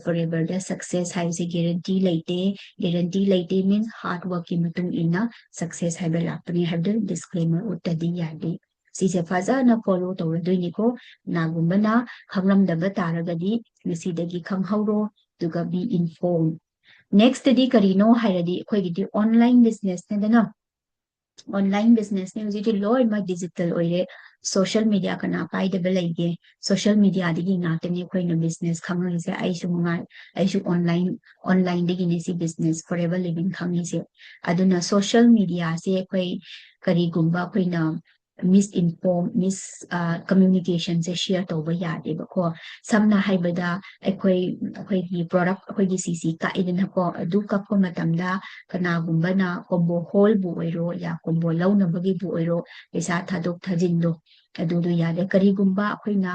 forever the success haibse guarantee laite means hard work ki matung inna success haiba lakni have the disclaimer utadi yade si se fazana follow tawradoi ko nagumba na khanglamdaba taragadi misidagi khanghauro duga be informed next di karino hairadi khoi gi online business ne dana online business ne uji loy ma digital oire social media kana pai de belage social media digi ngate ne khoi no business khangi se ai su ngai ai su online digi ne si business forever living khangi se aduna social media se khoi kari gumba khoi na communication se share to ba ya de ba ko samna haibada khoi gi product khoi gi cc ka idin ko adu ka ko matamda kana gumba na combo whole bu oiro ya combo law na bagi bu oiro pesa thadok thajin do adu do ya de kari gumba khoi na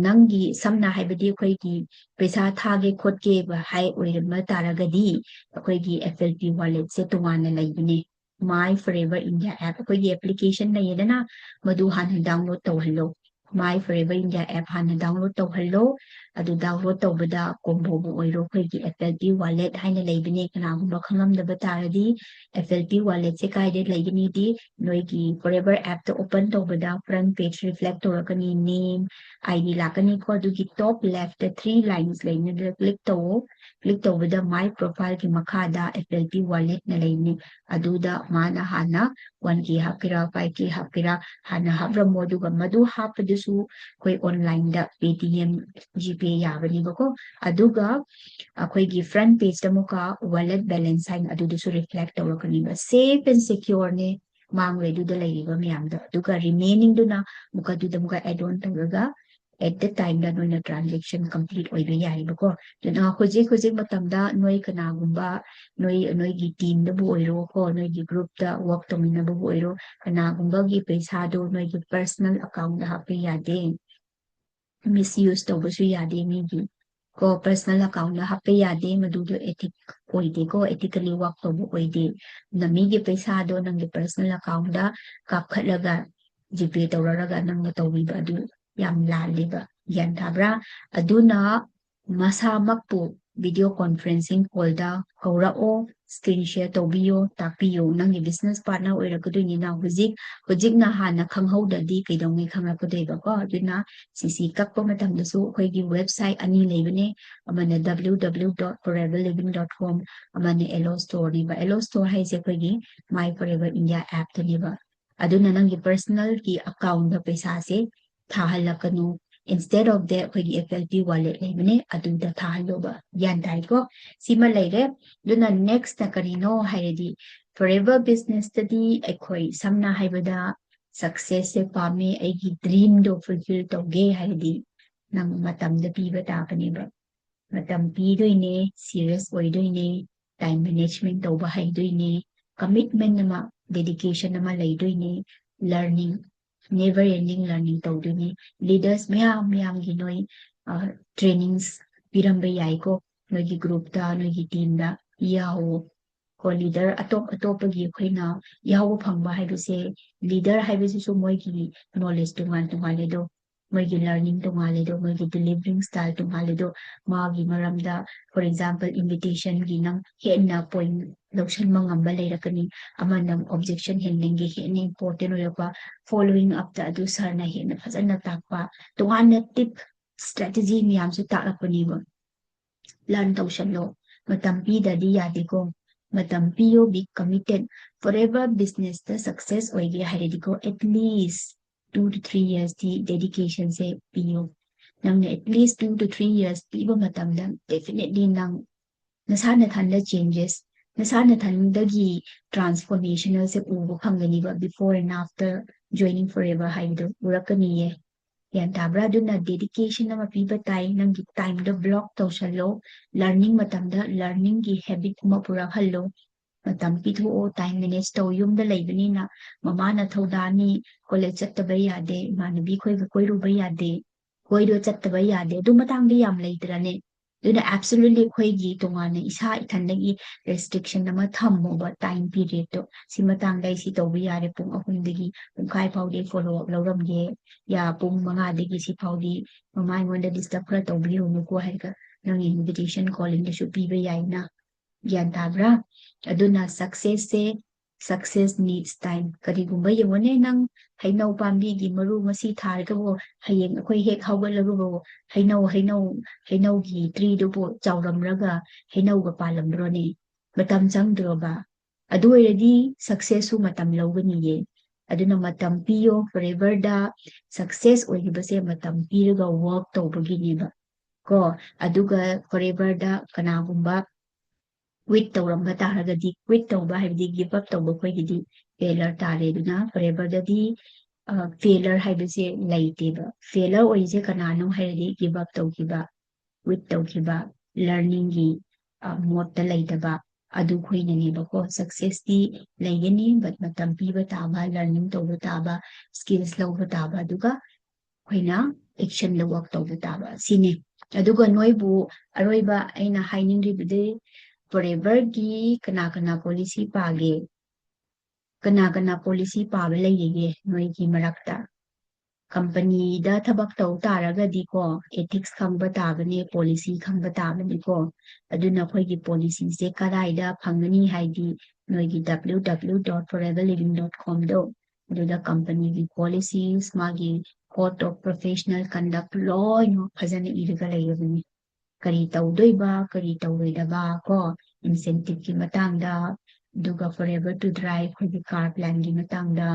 nangi samna haibadi khoi gi pesa thage khotke ba hai oirma taragadi khoi gi FLP wallet se tuwana laibine My Forever India app khoi application na yedana madu han download tawhallo My Forever India app han download tawhallo adu download tawbada combo bu oiro khoi gi FLP wallet haina leibine kana gumba khangam da bataradi FLP wallet se kaide leigini di noi gi Forever app to open tawbada front page reflect torakani name ID lakani ko adu gi top left the 3 lines leine click tawbada my profile ki makhada FLP wallet na leine aduda mana hana 1k hapira 5k hapira hana habra moduga madu hapadusu koi online da Paytm GPay yabani bako aduga koi gi front page da muka wallet balance sign adudusu reflect tawakani ba safe and secure ne mangre du da lagi ba miyam da aduga remaining du na muka du da muka add on tawaga at the time da no transaction complete oibe yai bako duna khoje matamda noi kana gumba noi gi team da bu oiro ko noi gi group da work to mina bu oiro kana gumba gi pesa do noi gi personal account da hape yade misuse to bu su yade mi gi ko personal account da hape yade madu do ethic oide ko ethically work to bu oide na mi gi pesa do nang gi personal account da kap khalaga gp tawraga nang tawi ba du yam laliba yan tabra aduna masamakpu video conferencing call da kaurao screen share tobiyo tapiyo nangi business partner oirakuduni na hujik na hana khanghauda di kaidongi khangakudai ba ko aduna cc kakpo matamdasu khoi gi website ani leibane amana www.foreverliving.com amana elo store ni ba elo store haise khoi gi my forever india app tani ba aduna nangi personal ki account da paisa se thahalakanu instead of that khoi FLP wallet leibane aduda thahaloba yan dai ko sima leire duna next na karino hairedi forever business study khoi samna haibada success se pame aigi dream do fulfill toge hairedi nang matam da piba ta pani ba matam pi doine serious oi doine time management toba hai doine commitment nama dedication nama lai doine learning never ending learning tawduni leaders mayam gi noi trainings pirambe yai ko noi gi group da noi gi team da yawo ko leader atop gi khoina yawo phangba haibu se leader haibu su moi gi knowledge tungal le do moi gi learning tungal le do moi gi delivering style tungal le do ma gi maramda for example invitation gi nang henna point location mangamba leirakani amanam objection handling gi ne important oya following up the adu sir na he na phajana takpa tungana tip strategy miyam su taklapani ba learn tawshan lo matam pi da di yadi ko matam pi yo be committed forever business the success oige haidi ko at least 2 to 3 years the dedication se piyo nang at least 2 to 3 years pibo matam dang definitely nang nasana thanda changes nasana thandagi transformational se ubo khangani ba before and after joining forever haido urakani ye ꯒ꯭ꯌꯥꯟ ꯇꯥꯕ꯭ꯔꯥ ꯑꯗꯨꯅ dedication ꯑꯃ ꯄꯤꯕ ꯇꯥꯏ ꯅꯪꯒꯤ ꯇꯥꯏꯝꯗꯣ block ꯇꯧꯁꯜꯂꯣ learning ꯃꯇꯝꯗ ꯂꯔꯅꯤꯡꯒꯤ ꯍꯦꯕꯤꯠ ꯑꯃ ꯄꯨꯔꯛꯍꯜꯂꯣ ꯃꯇꯝ ꯄꯤꯊꯣꯛꯑꯣ ꯇꯥꯏꯝ ꯃꯦꯅꯦꯖ ꯇꯧ ꯌꯨꯝꯗ ꯂꯩꯕꯅꯤꯅ ꯃꯃꯥꯅ ꯊꯧꯗꯥꯅꯤ ꯀꯣꯂꯦꯖ ꯆꯠꯇꯕ ꯌꯥꯗꯦ ꯏꯃꯥꯟꯅꯕꯤ ꯈꯣꯏꯒ ꯀꯣꯏꯔꯨꯕ ꯌꯥꯗꯦ ꯀꯣꯏꯔꯣ ꯆꯠꯇꯕ ꯌꯥꯗꯦ ꯑꯗꯨ ꯃꯇꯥꯡꯗ ꯌꯥꯝ ꯂꯩꯇ꯭ꯔꯅꯦ ꯑꯗꯨꯅ ꯑꯦꯞꯁꯣꯂꯨꯠꯂꯤ ꯑꯩꯈꯣꯏꯒꯤ ꯇꯣꯉꯥꯟꯅ ꯏꯁꯥ ꯏꯊꯟꯗꯒꯤ ꯔꯦꯁꯇ꯭ꯔꯤꯛꯁꯟ ꯑꯃ ꯊꯝꯃꯣꯕ ꯇꯥꯏꯝ ꯄꯤꯔꯤꯌꯗꯇꯣ ꯁꯤ ꯃꯇꯥꯡꯗ ꯑꯩ ꯁꯤ ꯇꯧꯕ ꯌꯥꯔꯦ ꯄꯨꯡ 3 ꯄꯨꯡꯈꯥꯏ ꯐꯥꯎꯗꯤ ꯐꯣꯂꯣ ꯑꯞ ꯂꯧꯔꯝꯒꯦ ꯌꯥ ꯄꯨꯡ 5 ꯁꯤ ꯐꯥꯎꯗꯤ ꯃꯃꯥ ꯑꯩꯉꯣꯟꯗ ꯗꯤꯁꯇꯔꯕ ꯈꯔ ꯇꯧꯕꯤꯔꯨꯅꯨꯀꯣ ꯍꯥꯏꯔꯒ ꯅꯪꯒꯤ ꯏꯟꯚꯤꯇꯦꯁꯟ ꯀꯣꯂꯤꯡꯗꯁꯨ ꯄꯤꯕ ꯌꯥꯏꯅ ꯒ꯭ꯌꯥꯟ ꯇꯥꯕ꯭ꯔꯥ ꯑꯗꯨꯅ ꯁꯛꯁꯦꯁ ꯅꯤꯗꯁ ꯇꯥꯏꯝ ꯀꯔꯤꯒꯨꯝꯕ ꯌꯦꯡꯉꯣꯅꯦ ꯅꯪ ꯍꯩꯅꯧ ꯄꯥꯝꯕꯤꯒꯤ ꯃꯔꯨ ꯉꯁꯤ ꯊꯥꯔꯒꯕꯨ ꯍꯌꯦꯡ ꯑꯩꯈꯣꯏ ꯍꯦꯛ ꯍꯧꯒꯠꯂꯒꯕꯨ ꯍꯩꯅꯧꯒꯤ ꯇ꯭ꯔꯤꯗꯨꯕꯨ ꯆꯥꯎꯔꯝꯂꯒ ꯍꯩꯅꯧꯒ ꯄꯥꯜꯂꯝꯕ꯭ꯔꯣꯅꯦ ꯃꯇꯝ ꯆꯪꯗ꯭ꯔꯣꯕ ꯑꯗꯨ ꯑꯣꯏꯔꯗꯤ ꯁꯛꯁꯦꯁꯁꯨ ꯃꯇꯝ ꯂꯧꯒꯅꯤꯌꯦ ꯑꯗꯨꯅ ꯃꯇꯝ ꯄꯤꯌꯣ ꯐꯣꯔꯑꯦꯚꯔꯗ ꯁꯛꯁꯦꯁ ꯑꯣꯏꯔꯤꯕꯁꯦ ꯃꯇꯝ ꯄꯤꯔꯒ ꯋꯔꯛ ꯇꯧꯕꯒꯤꯅꯦꯕ ꯀꯣ ꯑꯗꯨꯒ ꯐꯣꯔꯑꯦꯚꯔꯗ ꯀꯅꯥꯒꯨꯝꯕ ꯀ꯭ꯋꯤꯠ ꯇꯧꯔꯝꯕ ꯇꯥꯔꯒꯗꯤ ꯀ꯭ꯋꯤꯠ ꯇꯧꯕ ꯍꯥꯏꯕꯗꯤ ꯒꯤꯞ ꯑꯞ ꯇꯧꯕ ꯑꯩꯈꯣꯏꯒꯤꯗꯤ ꯐꯦꯂꯔ ꯇꯥꯔꯦ ꯑꯗꯨꯅ ꯐꯣꯔꯑꯦꯚꯔꯗꯗꯤ ꯐꯦꯂꯔ ꯍꯥꯏꯕꯁꯦ ꯂꯩꯇꯦꯕ ꯐꯦꯂꯔ ꯑꯣꯏꯔꯤꯁꯦ ꯀꯅꯥꯅꯣ ꯍꯥꯏꯔꯗꯤ ꯒꯤꯞ ꯑꯞ ꯇꯧꯈꯤꯕ ꯀ꯭ꯋꯤꯠ ꯇꯧꯈꯤꯕ ꯂꯔꯅꯤꯡꯒꯤ ꯃꯣꯠꯇ ꯂꯩꯇꯕ ꯑꯗꯨ ꯈꯣꯏꯅꯅꯦꯕꯀꯣ ꯁꯛꯁꯦꯁꯇꯤ ꯂꯩꯒꯅꯤ ꯕꯠ ꯃꯇꯝ ꯄꯤꯕ ꯇꯥꯕ ꯂꯔꯅꯤꯡ ꯇꯧꯕ ꯇꯥꯕ ꯁ꯭ꯀꯤꯜꯁ ꯂꯧꯕ ꯇꯥꯕ ꯑꯗꯨꯒ ꯑꯩꯈꯣꯏꯅ ꯑꯦꯛꯁꯟꯗ ꯋꯔꯛ ꯇꯧꯕ ꯇꯥꯕ ꯁꯤꯅꯤ ꯑꯗꯨꯒ ꯅꯣꯏꯕꯨ ꯑꯔꯣꯏꯕ ꯑꯩꯅ ꯍꯥꯏꯅꯤꯡꯂꯤꯕꯗꯤ ꯐꯣꯔꯑꯦꯚꯔꯒꯤ ꯀꯅꯥ ꯄꯣꯂꯤꯁꯤ ꯄꯥꯒꯦ ꯀꯅꯥ ꯄꯣꯂꯤꯁꯤ ꯄꯥꯕ ꯂꯩꯔꯤꯒꯦ ꯅꯣꯏꯒꯤ ꯃꯔꯛꯇ ꯀꯝꯄꯅꯤꯗ ꯊꯕꯛ ꯇꯧ ꯇꯥꯔꯒꯗꯤꯀꯣ ꯑꯦꯊꯤꯛꯁ ꯈꯪꯕ ꯇꯥꯕꯅꯦ ꯄꯣꯂꯤꯁꯤ ꯈꯪꯕ ꯇꯥꯕꯅꯤꯀꯣ ꯑꯗꯨꯅ ꯑꯩꯈꯣꯏꯒꯤ ꯄꯣꯂꯤꯁꯤꯁꯦ ꯀꯗꯥꯏꯗ ꯐꯪꯒꯅꯤ ꯍꯥꯏꯗꯤ ꯅꯣꯏꯒꯤ www.foreverliving.com ꯑꯗꯨꯗ ꯀꯝꯄꯅꯤꯒꯤ ꯄꯣꯂꯤꯁꯤꯁ ꯃꯥꯒꯤ ꯀꯣꯗ ꯑꯣꯐ ꯄ꯭ꯔꯣꯐꯦꯁꯅꯦꯜ ꯀꯟꯗꯛ ꯂꯣꯏꯅꯃꯛ ꯐꯖꯅ ꯏꯔꯒ ꯂꯩꯔꯕꯅꯤ ꯀꯔꯤ ꯇꯧꯗꯣꯏꯕ ꯀꯔꯤ ꯇꯧꯔꯣꯏꯗꯕ ꯀꯣ ꯏꯟꯁꯦꯟꯇꯤꯞꯀꯤ ꯃꯇꯥꯡꯗ ꯑꯗꯨꯒ ꯐꯣꯔꯑꯦꯚꯔ ꯇꯨ ꯗ꯭ꯔꯥꯏꯚ ꯑꯩꯈꯣꯏꯒꯤ ꯀꯥꯔ ꯄ꯭ꯂꯥꯟꯒꯤ ꯃꯇꯥꯡꯗ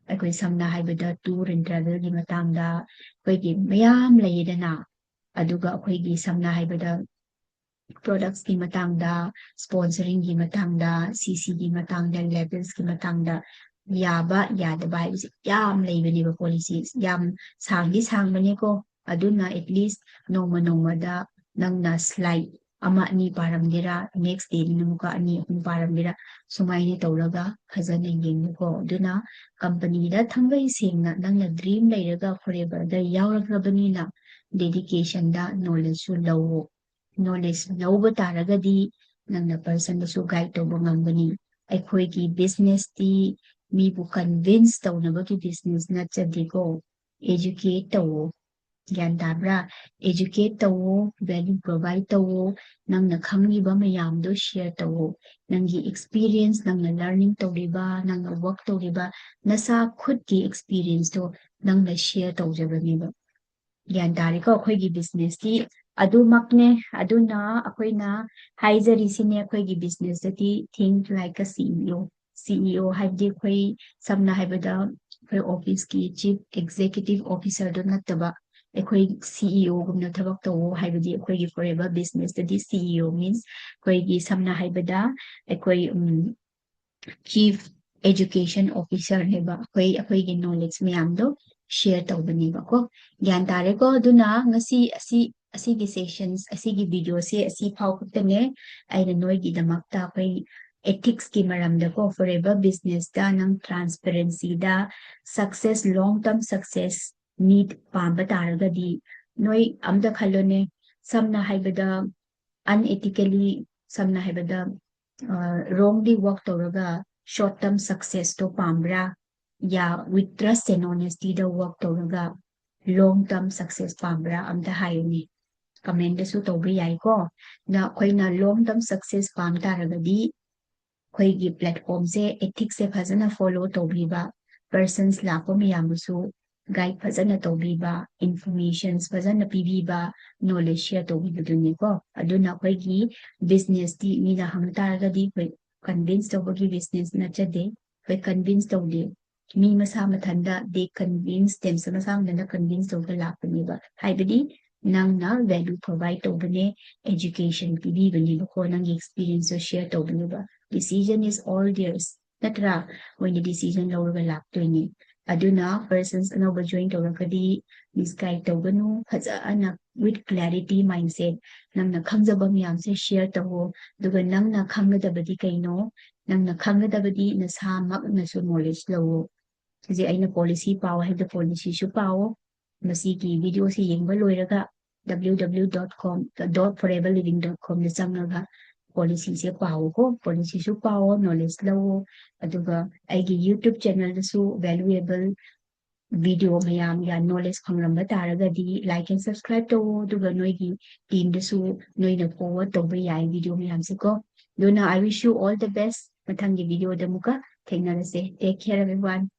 ꯑꯩꯈꯣꯏ ꯁꯝꯅ ꯍꯥꯏꯕꯗ ꯇꯨꯔ ꯑꯦꯟ ꯇ꯭ꯔꯥꯚꯦꯜꯒꯤ ꯃꯇꯥꯡꯗ ꯑꯩꯈꯣꯏꯒꯤ ꯃꯌꯥꯝ ꯂꯩꯌꯦꯗꯅ ꯑꯗꯨꯒ ꯑꯩꯈꯣꯏꯒꯤ ꯁꯝꯅ ꯍꯥꯏꯕꯗ ꯄ꯭ꯔꯣꯗꯛꯠꯁꯀꯤ ꯃꯇꯥꯡꯗ ꯁ꯭ꯄꯣꯟꯁꯔꯤꯡꯒꯤ ꯃꯇꯥꯡꯗ ꯁꯤꯒꯤ ꯃꯇꯥꯡꯗ ꯂꯦꯕꯦꯜꯁꯀꯤ ꯃꯇꯥꯡꯗ ꯌꯥꯕ ꯌꯥꯗꯕ ꯍꯥꯏꯕꯁꯦ ꯌꯥꯝ ꯂꯩꯕꯅꯦꯕ ꯄꯣꯂꯤꯁꯤ ꯌꯥꯝ ꯁꯥꯡꯗꯤ ꯁꯥꯡꯕꯅꯦꯀꯣ ꯑꯗꯨꯅ ꯑꯦꯠꯂꯤꯁ ꯅꯣꯡꯃꯗ ꯅꯪꯅ ꯁ꯭ꯂꯥꯏꯠ 1-2 ꯄꯥꯔꯝꯒꯦꯔꯥ ꯅꯦꯛꯁ ꯗꯦꯗꯅ ꯑꯃꯨꯛꯀ 2-3 ꯄꯥꯔꯝꯒꯦꯔꯥ ꯁꯨꯃꯥꯏꯅ ꯇꯧꯔꯒ ꯐꯖꯅ ꯌꯦꯡꯉꯨꯀꯣ ꯑꯗꯨꯅ ꯀꯝꯄꯅꯤꯗ ꯊꯪꯒꯩ ꯁꯦꯡꯅ ꯅꯪꯅ ꯗ꯭ꯔꯤꯝ ꯂꯩꯔꯒ ꯐꯣꯔꯑꯦꯚꯔꯗ ꯌꯥꯎꯔꯛꯂꯕꯅꯤꯅ ꯗꯦꯗꯤꯀꯦꯁꯟꯗ ꯅꯣꯂꯦꯖꯁꯨ ꯂꯧꯋꯣ ꯅꯣꯂꯦꯖ ꯂꯧꯕ ꯇꯥꯔꯒꯗꯤ ꯅꯪꯅ ꯄꯔꯁꯟꯗꯁꯨ ꯒꯥꯏꯗ ꯇꯧꯕ ꯉꯝꯒꯅꯤ ꯑꯩꯈꯣꯏꯒꯤ ꯕꯤꯖꯤꯅꯦꯁꯇꯤ ꯃꯤꯕꯨ ꯀꯟꯚꯤꯟꯁ ꯇꯧꯅꯕꯒꯤ ꯕꯤꯖꯤꯅꯦꯁ ꯅꯠꯆꯗꯦꯀꯣ ꯑꯦꯖꯨꯀꯦꯠ ꯇꯧꯋꯣ ꯒ꯭ꯌꯥꯟ ꯇꯥꯕ꯭ꯔꯥ ꯑꯦꯖꯨꯀꯦꯠ ꯇꯧꯋꯣ ꯚꯦꯂꯨ ꯄ꯭ꯔꯣꯚꯥꯏꯗ ꯇꯧꯋꯣ ꯅꯪꯅ ꯈꯪꯂꯤꯕ ꯃꯌꯥꯝꯗꯣ ꯁꯤꯌꯔ ꯇꯧꯋꯣ ꯅꯪꯒꯤ ꯑꯦꯛꯁꯄꯤꯔꯤꯌꯦꯟꯁ ꯅꯪꯅ ꯂꯔꯅꯤꯡ ꯇꯧꯔꯤꯕ ꯅꯪꯅ ꯋꯔꯛ ꯇꯧꯔꯤꯕ ꯅꯁꯥ ꯈꯨꯠꯀꯤ ꯑꯦꯛꯁꯄꯤꯔꯤꯌꯦꯟꯁꯇꯣ ꯅꯪꯅ ꯁꯤꯌꯔ ꯇꯧꯖꯕꯅꯦꯕ ꯒ꯭ꯌꯥꯟ ꯇꯥꯔꯦꯀꯣ ꯑꯩꯈꯣꯏꯒꯤ ꯕꯤꯖꯤꯅꯦꯁꯇꯤ ꯑꯗꯨꯃꯛꯅꯦ ꯑꯗꯨꯅ ꯑꯩꯈꯣꯏꯅ ꯍꯥꯏꯖꯔꯤꯁꯤꯅꯦ ꯑꯩꯈꯣꯏꯒꯤ ꯕꯤꯖꯤꯅꯦꯁꯇꯗꯤ ꯊꯤꯡꯛ ꯂꯥꯏꯛ ꯑ CEO ꯍꯥꯏꯕꯗꯤ ꯑꯩꯈꯣꯏ ꯁꯝꯅ ꯍꯥꯏꯕꯗ ꯑꯩꯈꯣꯏ ꯑꯣꯐꯤꯁꯀꯤ ꯆꯤꯐ ꯑꯦꯛꯖꯤꯀ꯭ꯌꯨꯇꯤꯚ ꯑꯣꯐꯤꯁꯔꯗꯨ ꯅꯠꯇꯕ ꯑꯩꯈꯣꯏ CEO ꯒꯨꯝꯅ ꯊꯕꯛ ꯇꯧꯋꯣ ꯍꯥꯏꯕꯗꯤ ꯑꯩꯈꯣꯏꯒꯤ ꯐꯣꯔꯑꯦꯚꯔ ꯕꯤꯖꯤꯅꯦꯁꯇꯗꯤ CEO ꯃꯤꯟꯁ ꯑꯩꯈꯣꯏꯒꯤ ꯁꯝꯅ ꯍꯥꯏꯕꯗ ꯑꯩꯈꯣꯏ ꯆꯤꯐ ꯑꯦꯖꯨꯀꯦꯁꯟ ꯑꯣꯐꯤꯁꯔꯅꯦꯕ ꯑꯩꯈꯣꯏꯒꯤ ꯅꯣꯂꯦꯖ ꯃꯌꯥꯝꯗꯣ ꯁꯤꯌꯔ ꯇꯧꯕꯅꯦꯕꯀꯣ ꯒ꯭ꯌꯥꯟ ꯇꯥꯔꯦꯀꯣ ꯑꯗꯨꯅ ꯉꯁꯤ ꯑꯁꯤꯒꯤ ꯁꯦꯁꯟꯁ ꯑꯁꯤꯒꯤ ꯚꯤꯗꯤꯑꯣꯁꯦ ꯑꯁꯤ ꯐꯥꯎ ꯈꯛꯇꯅꯦ ꯑꯩꯅ ꯅꯣꯏꯒꯤꯗꯃꯛꯇ ꯑꯩꯈꯣꯏ ꯑꯦꯊꯤꯛꯁꯀꯤ ꯃꯔꯝꯗꯀꯣ ꯐꯣꯔꯑꯦꯚꯔ ꯕꯤꯖꯤꯅꯦꯁꯇ ꯅꯪ ꯇ꯭ꯔꯥꯟꯁꯄꯦꯔꯦꯟꯁꯤꯗ ꯁꯛꯁꯦꯁ ꯂꯣꯡ ꯇꯔꯝ ꯁꯛꯁꯦꯁ ꯅꯤꯗ ꯄꯥꯝꯕ ꯇꯥꯔꯒꯗꯤ ꯅꯣꯏ ꯑꯝꯇ ꯈꯜꯂꯣꯅꯦ ꯁꯝꯅ ꯍꯥꯏꯕꯗ ꯑꯟꯑꯦꯊꯤꯀꯦꯂꯤ ꯁꯝꯅ ꯍꯥꯏꯕꯗ ꯔꯣꯡꯂꯤ ꯋꯔꯛ ꯇꯧꯔꯒ ꯁꯣꯔꯠ ꯇꯔꯝ ꯁꯛꯁꯦꯁꯇꯣ ꯄꯥꯝꯕ꯭ꯔꯥ ꯌꯥ ꯋꯤꯠ ꯇ꯭ꯔꯁ ꯑꯦꯟ ꯑꯣꯅꯦꯁꯇꯤꯗ ꯋꯔꯛ ꯇꯧꯔꯒ ꯂꯣꯡ ꯇꯔꯝ ꯁꯛꯁꯦꯁ ꯄꯥꯝꯕ꯭ꯔꯥ ꯑꯝꯇ ꯍꯥꯏꯌꯨꯅꯦ ꯀꯃꯦꯟꯗꯁꯨ ꯇꯧꯕ ꯌꯥꯏꯀꯣ ꯑꯩꯈꯣꯏꯅ ꯂꯣꯡ ꯇꯔꯝ ꯁꯛꯁꯦꯁ ꯄꯥꯝ ꯇꯥꯔꯒꯗꯤ ꯑꯩꯈꯣꯏꯒꯤ ꯄ꯭ꯂꯦꯠꯐꯣꯝꯁꯦ ꯑꯦꯊꯤꯛꯁꯁꯦ ꯐꯖꯅ ꯐꯣꯂꯣ ꯇꯧꯕꯤꯕ ꯄꯔꯁꯟꯁ ꯂꯥꯛꯄ ꯃꯌꯥꯝꯕꯨꯁꯨ ꯒꯥꯏꯗ ꯐꯖꯅ ꯇꯧꯕꯤꯕ ꯏꯟꯐꯣꯔꯃꯦꯁꯟꯁ ꯐꯖꯅ ꯄꯤꯕꯤꯕ ꯅꯣꯂꯦꯖ ꯁꯤꯌꯔ ꯇꯧꯕꯤꯕꯗꯨꯅꯤꯀꯣ ꯑꯗꯨꯅ ꯑꯩꯈꯣꯏꯒꯤ ꯕꯤꯖꯤꯅꯦꯁꯇꯤ ꯃꯤꯅ ꯍꯪ ꯇꯥꯔꯒꯗꯤ ꯑꯩꯈꯣꯏ ꯀꯟꯚꯤꯟꯁ ꯇꯧꯕꯒꯤ ꯕꯤꯖꯤꯅꯦꯁ ꯅꯠꯆꯗꯦ ꯑꯩꯈꯣꯏ ꯀꯟꯚꯤꯟꯁ ꯇꯧꯗꯦ ꯃꯤ ꯃꯁꯥ ꯃꯊꯟꯇ ꯗꯦ ꯀꯟꯚꯤꯟꯁ ꯃꯁꯥ ꯃꯊꯟꯇ ꯀꯟꯚꯤꯟꯁ ꯇꯧꯕ ꯂꯥꯛꯄꯅꯦꯕ ꯍꯥꯏꯕꯗꯤ ꯅꯪꯅ ꯚꯦꯂꯨ ꯄ꯭ꯔꯣꯚꯥꯏꯗ ꯇꯧꯕꯅꯦ ꯑꯦꯖꯨꯀꯦꯁꯟ ꯄꯤꯕꯤꯕꯅꯦꯕꯀꯣ ꯅꯪꯒꯤ ꯑꯦꯛꯁꯄꯤꯔꯤꯌꯦꯟꯁꯇꯣ ꯁꯤꯌꯔ ꯇꯧꯕꯅꯦꯕ ꯗꯤꯁꯤꯖꯟ ꯏꯁ ꯑꯣꯜ ꯗꯤꯌꯔꯁ ꯅꯠꯇ꯭ꯔꯥ ꯃꯣꯏꯅ ꯗꯤꯁꯤꯖꯟ ꯂꯧꯔꯒ ꯂꯥꯛꯇꯣꯏꯅꯤ aduna persons anova join tawrakadi misguide tawganu phajana with clarity mindset nangna khangjaba miyam se share tawo duga nangna khanggadabadi kaino nangna khanggadabadi nasa mak nasu knowledge lawo je aina policy pawo have the policy su pawo masi ki video si yengba loiraga www.com.foreverliving.com na changaga policy se pawo ko policy su pawo knowledge lawo aduga aigi YouTube channel da su valuable video mayam ya knowledge khangramba taragadi like and subscribe to aduga noigi team da su noina forward to ba yai video mayam se ko dona I wish you all the best mathang gi video da muka thengnarase take care everyone